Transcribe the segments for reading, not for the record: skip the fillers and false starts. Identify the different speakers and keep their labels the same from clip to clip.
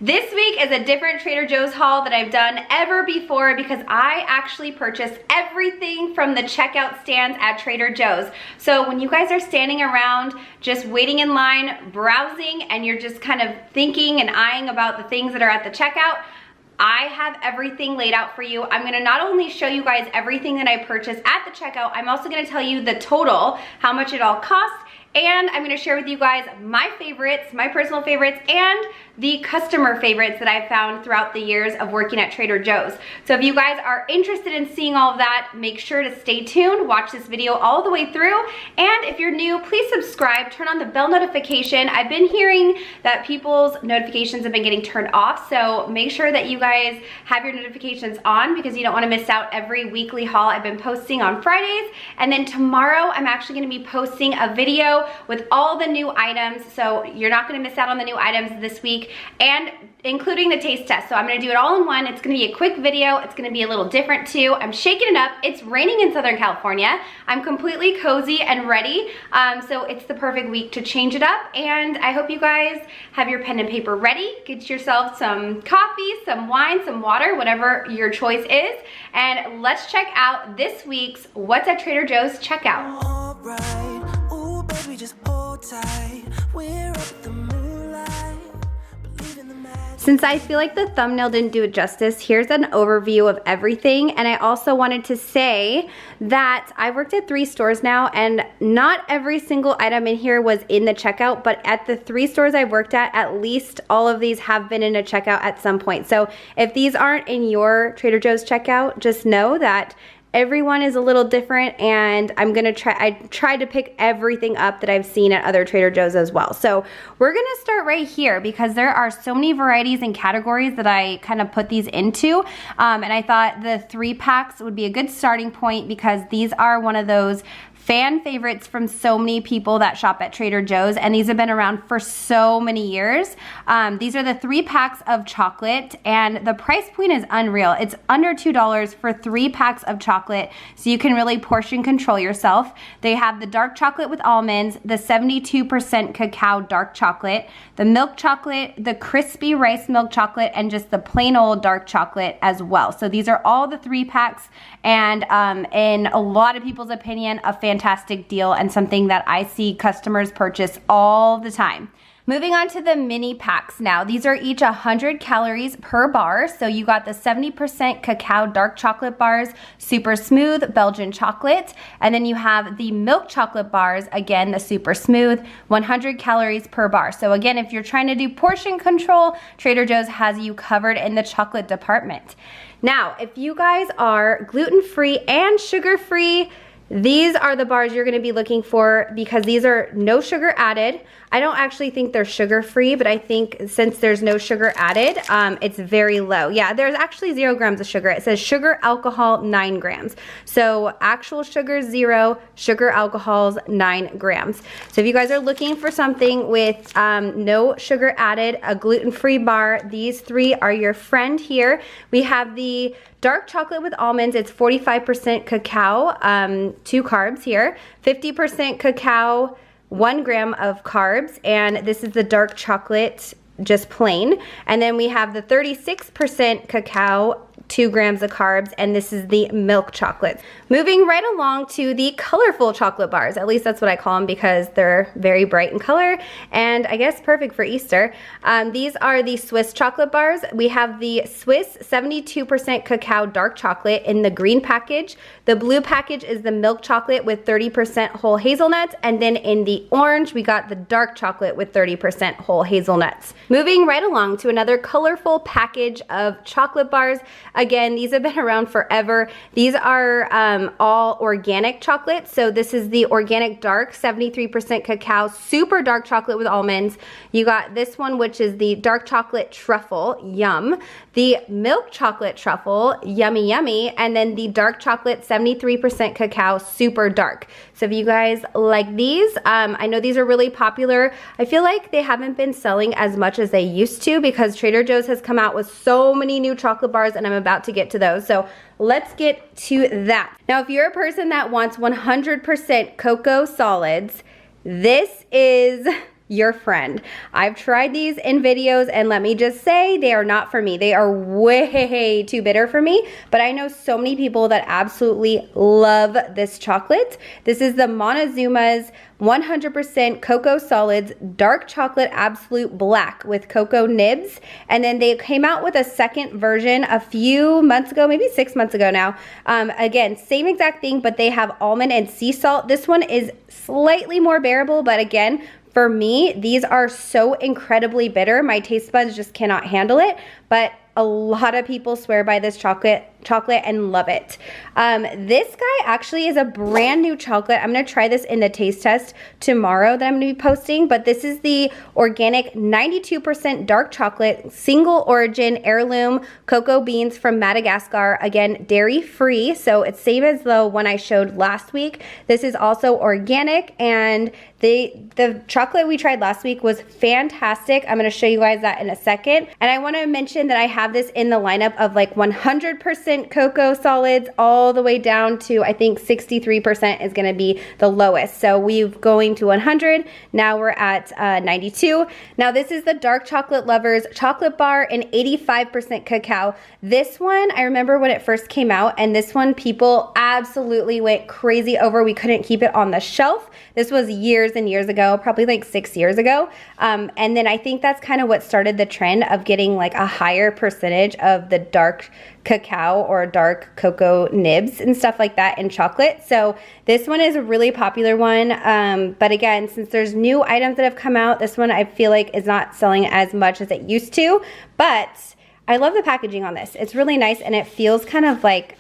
Speaker 1: This week is a different Trader Joe's haul that I've done ever before because I actually purchased everything from the checkout stands at Trader Joe's. So when you guys are standing around just waiting in line, browsing, and you're just kind of thinking and eyeing about the things that are at the checkout, I have everything laid out for you. I'm gonna not only show you guys everything that I purchased at the checkout, I'm also gonna tell you the total, how much it all costs, and I'm gonna share with you guys my favorites, my personal favorites, and the customer favorites that I've found throughout the years of working at Trader Joe's. So if you guys are interested in seeing all of that, make sure to stay tuned, watch this video all the way through, and if you're new, please subscribe, turn on the bell notification. I've been hearing that people's notifications have been getting turned off, so make sure that you guys have your notifications on because you don't wanna miss out every weekly haul I've been posting on Fridays. And then tomorrow, I'm actually gonna be posting a video with all the new items, so you're not gonna miss out on the new items this week, and including the taste test. So I'm gonna do it all in one. It's gonna be a quick video. It's gonna be a little different too. I'm shaking it up. It's raining in Southern California. I'm completely cozy and ready. So it's the perfect week to change it up, and I hope you guys have your pen and paper ready. Get yourself some coffee, some wine, some water, whatever your choice is, and let's check out this week's What's at Trader Joe's checkout.
Speaker 2: All right. Ooh, baby, just hold tight. We're up at the moonlight. Believe in the magic.
Speaker 1: Since I feel like the thumbnail didn't do it justice, here's an overview of everything. And I also wanted to say that I worked at 3 stores now, and not every single item in here was in the checkout, but at the 3 stores I worked at least all of these have been in a checkout at some point. So if these aren't in your Trader Joe's checkout, just know that everyone is a little different, and I tried to pick everything up that I've seen at other Trader Joe's as well. So we're gonna start right here because there are so many varieties and categories that I kind of put these into. And I thought the 3 packs would be a good starting point because these are one of those fan favorites from so many people that shop at Trader Joe's, and these have been around for so many years. These are the 3 packs of chocolate, and the price point is unreal. It's under $2 for 3 packs of chocolate, so you can really portion control yourself. They have the dark chocolate with almonds, the 72% cacao dark chocolate, the milk chocolate, the crispy rice milk chocolate, and just the plain old dark chocolate as well. So these are all the 3 packs, and in a lot of people's opinion, a fantastic deal and something that I see customers purchase all the time. Moving on to the mini packs now. These are each 100 calories per bar. So you got the 70% cacao dark chocolate bars, super smooth Belgian chocolate, and then you have the milk chocolate bars, again, the super smooth, 100 calories per bar. So again, if you're trying to do portion control, Trader Joe's has you covered in the chocolate department. Now, if you guys are gluten-free and sugar-free, these are the bars you're gonna be looking for because these are no sugar added. I don't actually think they're sugar-free, but I think since there's no sugar added, it's very low. Yeah, there's actually 0 grams of sugar. It says sugar alcohol 9 grams. So actual sugar 0, sugar alcohols 9 grams. So if you guys are looking for something with no sugar added, a gluten-free bar, these 3 are your friend here. We have the dark chocolate with almonds. It's 45% cacao, 2 carbs here, 50% cacao, 1 gram of carbs, and this is the dark chocolate, just plain. And then we have the 36% cacao, 2 grams of carbs, and this is the milk chocolate. Moving right along to the colorful chocolate bars. At least that's what I call them because they're very bright in color and I guess perfect for Easter. These are the Swiss chocolate bars. We have the Swiss 72% cacao dark chocolate in the green package. The blue package is the milk chocolate with 30% whole hazelnuts, and then in the orange we got the dark chocolate with 30% whole hazelnuts. Moving right along to another colorful package of chocolate bars. Again, these have been around forever. These are all organic chocolate. So this is the organic dark, 73% cacao, super dark chocolate with almonds. You got this one, which is the dark chocolate truffle, yum. The milk chocolate truffle, yummy, yummy. And then the dark chocolate, 73% cacao, super dark. So if you guys like these, I know these are really popular. I feel like they haven't been selling as much as they used to because Trader Joe's has come out with so many new chocolate bars, and I'm about to get to those. So let's get to that. Now, if you're a person that wants 100% cocoa solids, this is your friend. I've tried these in videos and let me just say they are not for me. They are way too bitter for me, but I know so many people that absolutely love this chocolate. This is the Montezuma's 100% cocoa solids dark chocolate absolute black with cocoa nibs, and then they came out with a second version a few months ago, maybe 6 months ago now. Again, same exact thing, but they have almond and sea salt. This one is slightly more bearable, but again, for me, these are so incredibly bitter. My taste buds just cannot handle it, but a lot of people swear by this chocolate and love it. This guy actually is a brand new chocolate. I'm gonna try this in the taste test tomorrow that I'm gonna be posting, but this is the organic 92% dark chocolate, single origin heirloom cocoa beans from Madagascar. Again, dairy free, so it's same as the one I showed last week. This is also organic, and the chocolate we tried last week was fantastic. I'm gonna show you guys that in a second. And I wanna mention that I have this in the lineup of like 100% cocoa solids all the way down to, I think 63% is gonna be the lowest. So we're going to 100, now we're at 92. Now this is the Dark Chocolate Lovers chocolate bar in 85% cacao. This one, I remember when it first came out, and this one people absolutely went crazy over. We couldn't keep it on the shelf. This was years and years ago, probably like 6 years ago. And then I think that's kind of what started the trend of getting like a higher percentage of the dark cacao or dark cocoa nibs and stuff like that in chocolate. So this one is a really popular one. But again, since there's new items that have come out, this one I feel like is not selling as much as it used to, but I love the packaging on this. It's really nice and it feels kind of like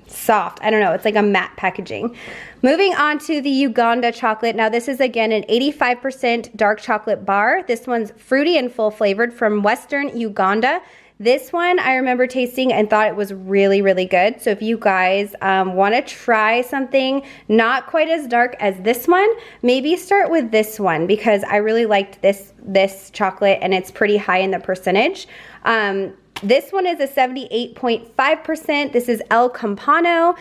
Speaker 1: soft. I don't know, it's like a matte packaging. Moving on to the Uganda Chocolate. Now this is again an 85% dark chocolate bar. This one's fruity and full flavored from Western Uganda. This one I remember tasting and thought it was really, really good. So if you guys want to try something not quite as dark as this one, maybe start with this one because I really liked this chocolate and it's pretty high in the percentage. This one is a 78.5%. This is El Campano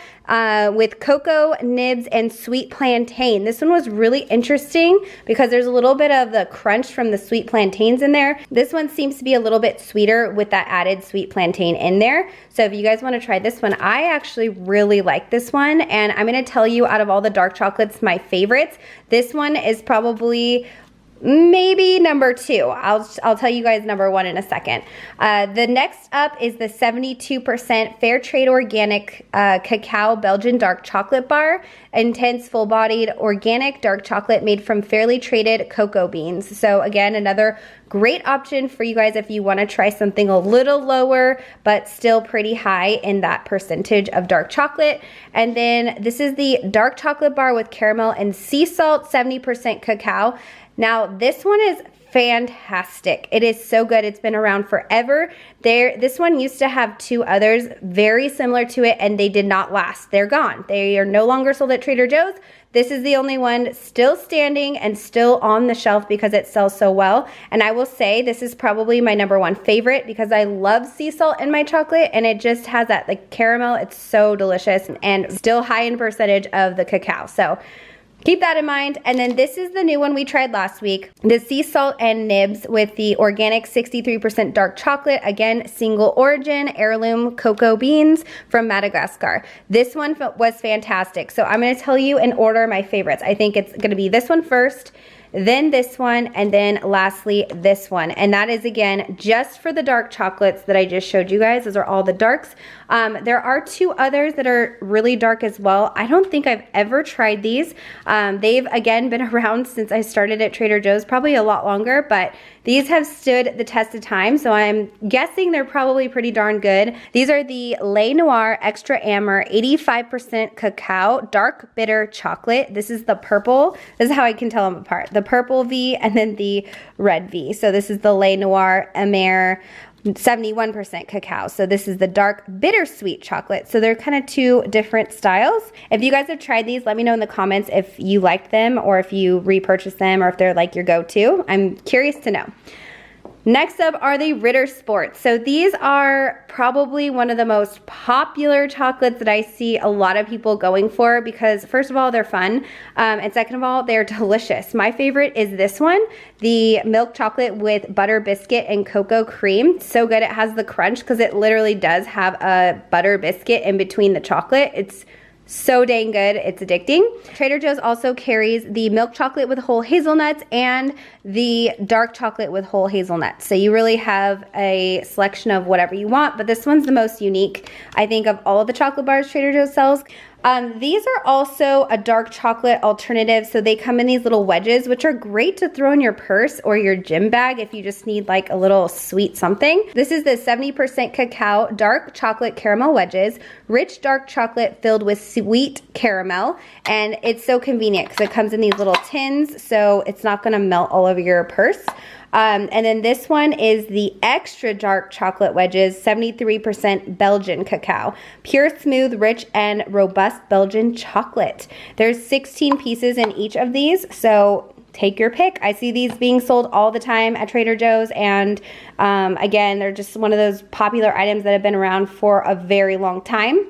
Speaker 1: with cocoa, nibs, and sweet plantain. This one was really interesting because there's a little bit of the crunch from the sweet plantains in there. This one seems to be a little bit sweeter with that added sweet plantain in there. So if you guys want to try this one, I actually really like this one. And I'm going to tell you out of all the dark chocolates, my favorites. This one is probably maybe number 2. I'll tell you guys number 1 in a second. The next up is the 72% fair trade organic cacao Belgian dark chocolate bar. Intense full-bodied organic dark chocolate made from fairly traded cocoa beans. So again, another great option for you guys if you want to try something a little lower but still pretty high in that percentage of dark chocolate. And then this is the dark chocolate bar with caramel and sea salt, 70% cacao. Now this one is fantastic. It is so good. It's been around forever. This one used to have 2 others very similar to it and they did not last. They're gone. They are no longer sold at Trader Joe's. This is the only one still standing and still on the shelf because it sells so well. And I will say this is probably my number 1 favorite because I love sea salt in my chocolate and it just has that like caramel. It's so delicious and still high in percentage of the cacao. So keep that in mind. And then this is the new one we tried last week, the sea salt and nibs with the organic 63% dark chocolate. Again, single origin, heirloom cocoa beans from Madagascar. This one was fantastic. So I'm going to tell you in order my favorites. I think it's going to be this one first, then this one, and then lastly this one. And that is again just for the dark chocolates that I just showed you guys. Those are all the darks. There are 2 others that are really dark as well. I don't think I've ever tried these. They've again been around since I started at Trader Joe's, probably a lot longer, but these have stood the test of time, so I'm guessing they're probably pretty darn good. These are the Le Noire Extra Amber 85% Cacao Dark Bitter Chocolate. This is the purple. This is how I can tell them apart. The purple V and then the red V. So this is the Le Noire Amber 71% cacao. So this is the dark bittersweet chocolate. So they're kind of 2 different styles. If you guys have tried these, let me know in the comments if you liked them or if you repurchase them or if they're like your go-to. I'm curious to know. Next up are the Ritter Sports. So these are probably one of the most popular chocolates that I see a lot of people going for because first of all, they're fun. And second of all, they're delicious. My favorite is this one, the milk chocolate with butter biscuit and cocoa cream. So good. It has the crunch because it literally does have a butter biscuit in between the chocolate. It's so dang good, it's addicting. Trader Joe's also carries the milk chocolate with whole hazelnuts and the dark chocolate with whole hazelnuts. So you really have a selection of whatever you want, but this one's the most unique, I think, of all of the chocolate bars Trader Joe's sells. These are also a dark chocolate alternative. So they come in these little wedges, which are great to throw in your purse or your gym bag if you just need like a little sweet something. This is the 70% cacao dark chocolate caramel wedges, rich dark chocolate filled with sweet caramel. And it's so convenient because it comes in these little tins, so it's not gonna melt all over your purse. And then this one is the extra dark chocolate wedges, 73% Belgian cacao. Pure, smooth, rich, and robust Belgian chocolate. There's 16 pieces in each of these, so take your pick. I see these being sold all the time at Trader Joe's, and again, they're just one of those popular items that have been around for a very long time.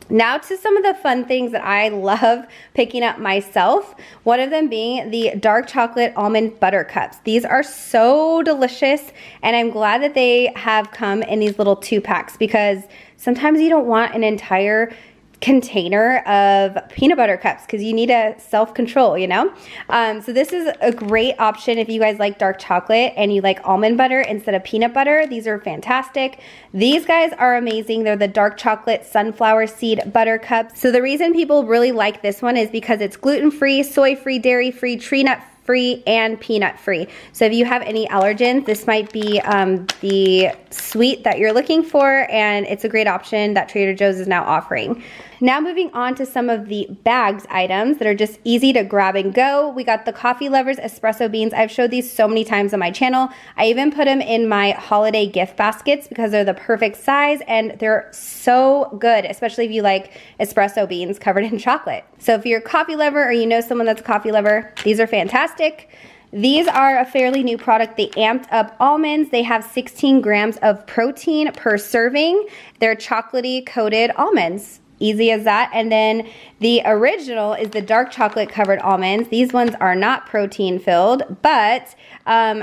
Speaker 1: Now to some of the fun things that I love picking up myself, one of them being the dark chocolate almond butter cups. These are so delicious, and I'm glad that they have come in these little 2-packs because sometimes you don't want an entire container of peanut butter cups because you need a self-control, you know? So this is a great option if you guys like dark chocolate and you like almond butter instead of peanut butter. These are fantastic. These guys are amazing. They're the dark chocolate sunflower seed butter cups. So the reason people really like this one is because it's gluten-free, soy-free, dairy-free, tree nut free, and peanut free. So if you have any allergens, this might be the sweet that you're looking for, and it's a great option that Trader Joe's is now offering. Now moving on to some of the bags items that are just easy to grab and go. We got the Coffee Lovers espresso beans. I've showed these so many times on my channel. I even put them in my holiday gift baskets because they're the perfect size and they're so good, especially if you like espresso beans covered in chocolate. So if you're a coffee lover or you know someone that's a coffee lover, these are fantastic. These are a fairly new product, the Amped Up Almonds. They have 16 grams of protein per serving. They're chocolatey coated almonds. Easy as that. And then the original is the dark chocolate covered almonds. These ones are not protein filled, but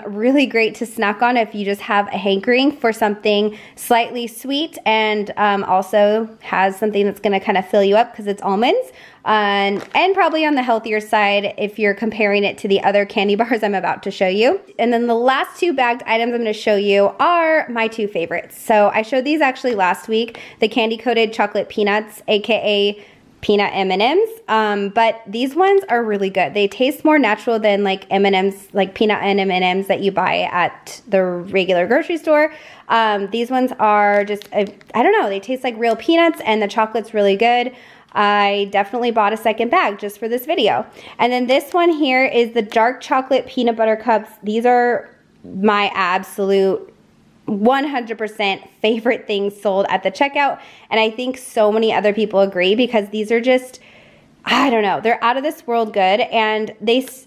Speaker 1: really great to snack on if you just have a hankering for something slightly sweet and also has something that's going to kind of fill you up because it's almonds. And probably on the healthier side if you're comparing it to the other candy bars I'm about to show you. And then the last 2 bagged items I'm going to show you are my 2 favorites. So I showed these actually last week, the candy coated chocolate peanuts, aka peanut M&Ms, but these ones are really good. They taste more natural than like M&Ms, like peanut and M&Ms that you buy at the regular grocery store. These ones are just, I don't know, they taste like real peanuts and the chocolate's really good. I definitely bought a second bag just for this video. And then this one here is the dark chocolate peanut butter cups. These are my absolute 100% favorite things sold at the checkout. And I think so many other people agree because these are just, I don't know, they're out of this world good. And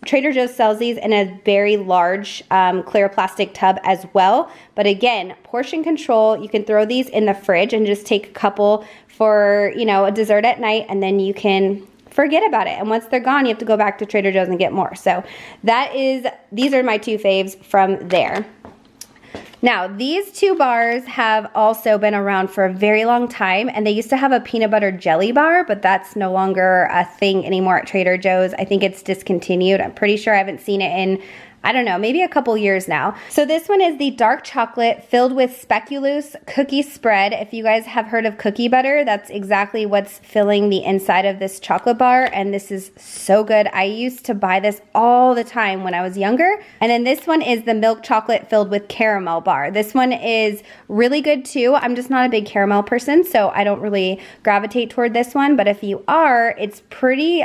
Speaker 1: Trader Joe's sells these in a very large clear plastic tub as well. But again, portion control, you can throw these in the fridge and just take a couple for, you know, a dessert at night, and then you can forget about it. And once they're gone, you have to go back to Trader Joe's and get more. So these are my 2 faves from there. Now, these 2 bars have also been around for a very long time, and they used to have a peanut butter jelly bar, but that's no longer a thing anymore at Trader Joe's. I think it's discontinued. I'm pretty sure I haven't seen it in, I don't know, maybe a couple years now. So this one is the dark chocolate filled with Speculoos cookie spread. If you guys have heard of cookie butter, that's exactly what's filling the inside of this chocolate bar, and this is so good. I used to buy this all the time when I was younger. And then this one is the milk chocolate filled with caramel bar. This one is really good too. I'm just not a big caramel person, so I don't really gravitate toward this one, but if you are, it's pretty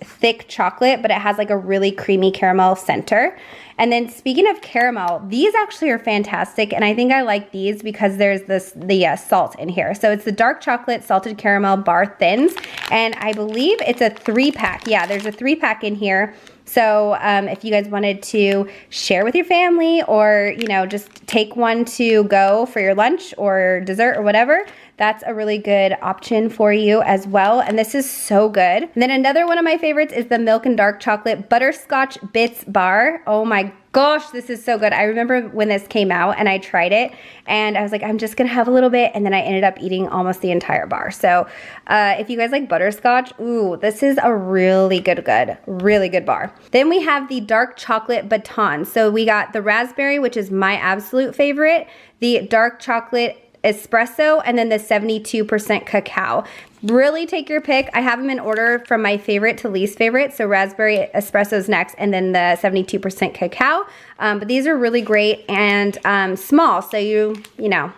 Speaker 1: thick chocolate, but it has like a really creamy caramel center. And then speaking of caramel, these actually are fantastic, and I think I like these because there's the salt in here. So it's the dark chocolate salted caramel bar thins, and I believe it's a 3-pack. Yeah, there's a 3-pack in here. So if you guys wanted to share with your family, or you know, just take one to go for your lunch or dessert or whatever, that's a really good option for you as well. And this is so good. And then another one of my favorites is the Milk and Dark Chocolate Butterscotch Bits Bar. Oh my gosh, this is so good. I remember when this came out and I tried it and I was like, I'm just gonna have a little bit, and then I ended up eating almost the entire bar. So if you guys like butterscotch, ooh, this is a really good bar. Then we have the Dark Chocolate Baton. So we got the raspberry, which is my absolute favorite, the Dark Chocolate Espresso, and then the 72% cacao. Really take your pick. I have them in order from my favorite to least favorite. So raspberry espresso is next, and then the 72% cacao. But these are really great and small, so you know,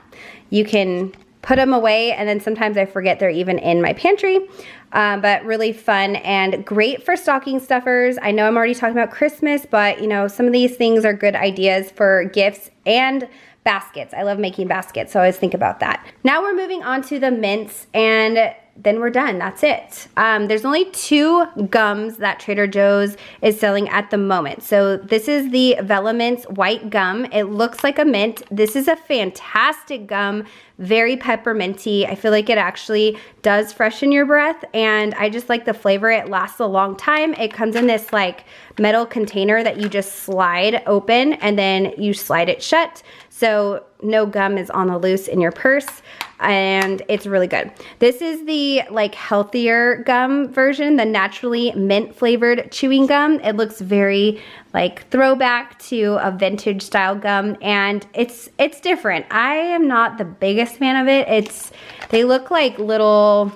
Speaker 1: you can put them away, and then sometimes I forget they're even in my pantry. But really fun and great for stocking stuffers. I know I'm already talking about Christmas, but you know, some of these things are good ideas for gifts and baskets. I love making baskets, so I always think about that. Now we're moving on to the mints, and then we're done. That's it. There's only 2 gums that Trader Joe's is selling at the moment. So this is the Vellamance White Gum. It looks like a mint. This is a fantastic gum, very pepperminty. I feel like it actually does freshen your breath, and I just like the flavor. It lasts a long time. It comes in this like metal container that you just slide open, and then you slide it shut, so no gum is on the loose in your purse, and it's really good. This is the like healthier gum version, the naturally mint flavored chewing gum. It looks very like throwback to a vintage style gum, and it's different. I am not the biggest fan of it. They look like little,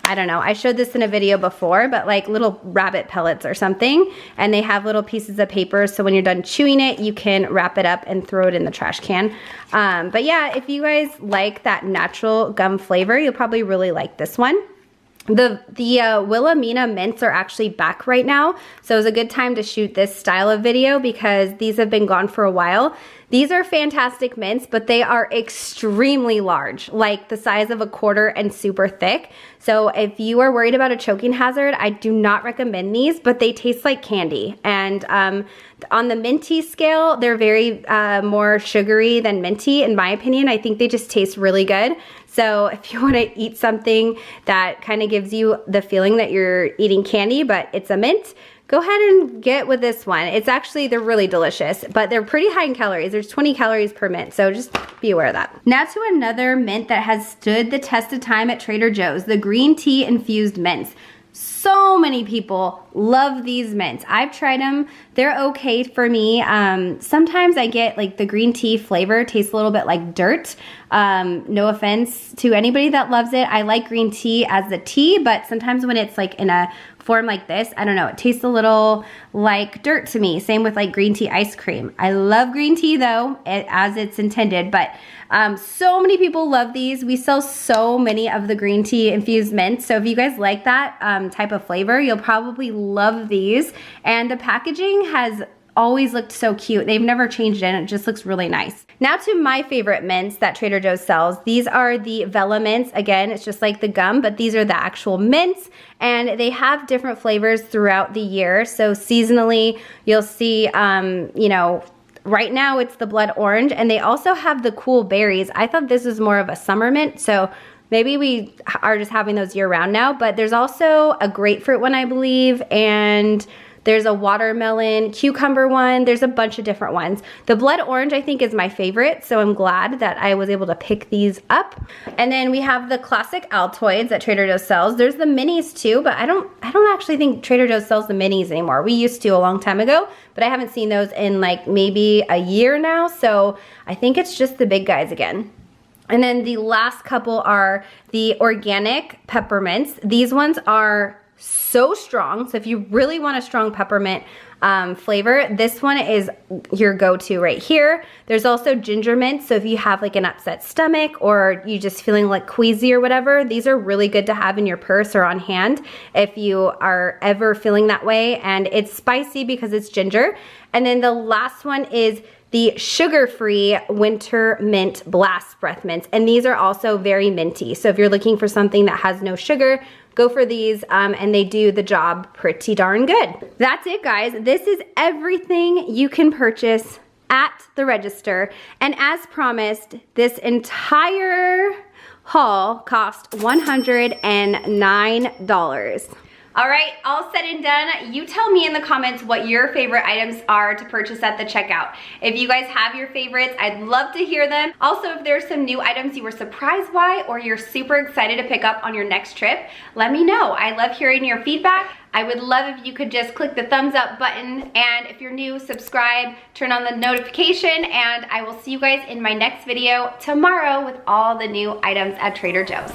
Speaker 1: I don't know, I showed this in a video before, but like little rabbit pellets or something, and they have little pieces of paper, so when you're done chewing it, you can wrap it up and throw it in the trash can. But yeah, if you guys like that natural gum flavor, you'll probably really like this one. The Wilhelmina mints are actually back right now, so it's a good time to shoot this style of video because these have been gone for a while. These are fantastic mints, but they are extremely large, like the size of a quarter and super thick. So if you are worried about a choking hazard, I do not recommend these, but they taste like candy. And on the minty scale, they're very more sugary than minty, in my opinion. I think they just taste really good. So if you want to eat something that kind of gives you the feeling that you're eating candy, but it's a mint, go ahead and get with this one. They're really delicious, but they're pretty high in calories. There's 20 calories per mint, so just be aware of that. Now to another mint that has stood the test of time at Trader Joe's, the green tea infused mints. So many people love these mints. I've tried them. They're okay for me. Sometimes I get like the green tea flavor tastes a little bit like dirt. No offense to anybody that loves it. I like green tea as the tea, but sometimes when it's like in a form like this, I don't know, it tastes a little like dirt to me. Same with like green tea ice cream. I love green tea though, as it's intended, but so many people love these. We sell so many of the green tea infused mints, so if you guys like that type of flavor, you'll probably love these. And the packaging has always looked so cute. They've never changed it, and it just looks really nice. Now to my favorite mints that Trader Joe's sells. These are the Velluments. Again, it's just like the gum, but these are the actual mints, and they have different flavors throughout the year. So seasonally, you'll see, you know, right now it's the blood orange, and they also have the cool berries. I thought this was more of a summer mint, so maybe we are just having those year round now, but there's also a grapefruit one, I believe, and there's a watermelon, cucumber one. There's a bunch of different ones. The blood orange, I think, is my favorite, so I'm glad that I was able to pick these up. And then we have the classic Altoids that Trader Joe's sells. There's the minis too, but I don't actually think Trader Joe's sells the minis anymore. We used to a long time ago, but I haven't seen those in like maybe a year now, so I think it's just the big guys again. And then the last couple are the organic peppermints. These ones are so strong, so if you really want a strong peppermint flavor, this one is your go-to right here. There's also ginger mint, so if you have like an upset stomach or you just feeling like queasy or whatever, these are really good to have in your purse or on hand if you are ever feeling that way. And it's spicy because it's ginger. And then the last one is the sugar-free winter mint blast breath mints, and these are also very minty. So if you're looking for something that has no sugar, go for these, and they do the job pretty darn good. That's it, guys. This is everything you can purchase at the register, and as promised, this entire haul cost $109. All right, all said and done, you tell me in the comments what your favorite items are to purchase at the checkout. If you guys have your favorites, I'd love to hear them. Also, if there's some new items you were surprised by or you're super excited to pick up on your next trip, let me know. I love hearing your feedback. I would love if you could just click the thumbs up button, and if you're new, subscribe, turn on the notification, and I will see you guys in my next video tomorrow with all the new items at Trader Joe's.